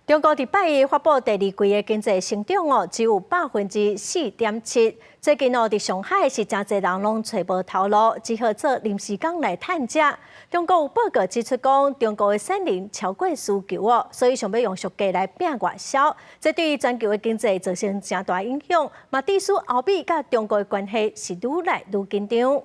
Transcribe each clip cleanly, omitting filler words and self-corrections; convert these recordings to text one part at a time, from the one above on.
中国伫8月发布第二季的经济成长只有4.7%。最近伫上海是真侪人拢找无头路，只好做临时工来趁食。中国有报告指出讲，中国的产能超过需求所以想要用俗价来拼外销，这对于全球的经济造成真大影响。嘛，致使欧美甲中国的关系是愈来愈紧张。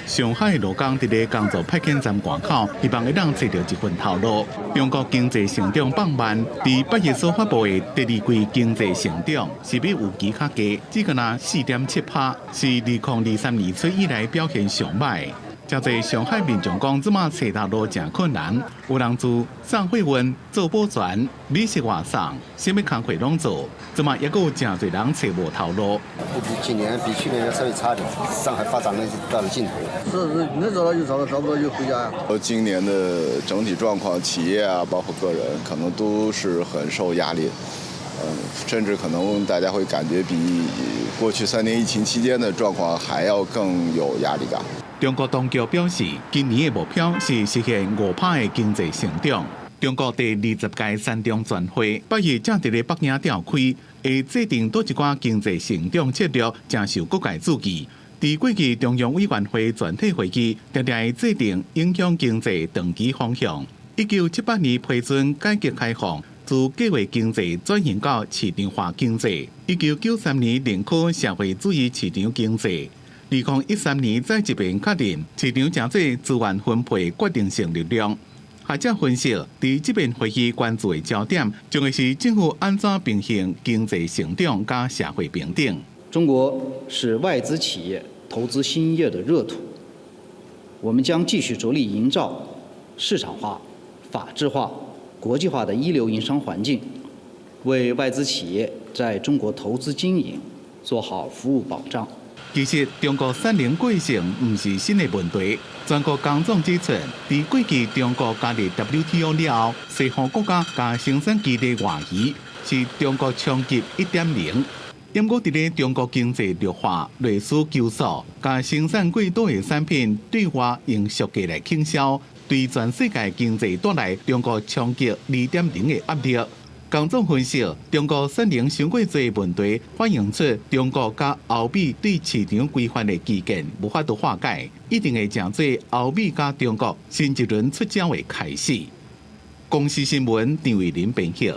上海劳工伫咧工作派遣站外口，希望会当找到一份头路。中国经济成长放慢，伫8月所发布的第二季经济成长是比预期较低，只个那4.7%，是2023年初以来表现上歹。 真侪上海民众讲，即马找头路真困难，有人做送货运、做保全、美食外送，什么工课拢做，即马也有真侪人找无头路。今年比去年要稍微差点，上海发展的到了尽头。是能找到就找到，找不到就回家呀。今年的整体状况，企业啊，包括个人，可能都是很受压力。 甚至可能大家会感觉比过去3年疫情期间的状况还要更有压力感。中国当局表示，今年的目标是实现5%的经济成长。中国第20届三中全会8月正伫咧北京召开，会制定多一寡经济成长策略，正受各界注意。伫过去中央委员会全体会议，常常会制定影响经济长期方向。1978年批准改革开放。 自计划经济转型到市场化经济，1993年认可社会主义市场经济，2013年再一遍确定市场真济资源分配决定性力量。学者分析，伫这边会议关注的焦点，将会是政府安怎平衡经济成长加社会平等。中国是外资企业投资兴业的热土，我们将继续着力营造市场化、法治化。 国际化的一流营商环境，为外资企业在中国投资经营做好服务保障。其实，中国产能过剩不是新的问题。全国工总指出，在过去中国加入 WTO 了后，西方国家加生产基地外移，是中国冲击1.0。因过伫咧中国经济绿化、类似求索，加生产过多的产品对外用俗价来倾销。 对全世界经济带来中国冲击2.0的压力。工总分析，中国产能伤过多问题，反映出中国甲欧美对市场规范的基建无法度化解，一定会真做欧美甲中国新一轮出招的开始。公司新闻张伟林编写。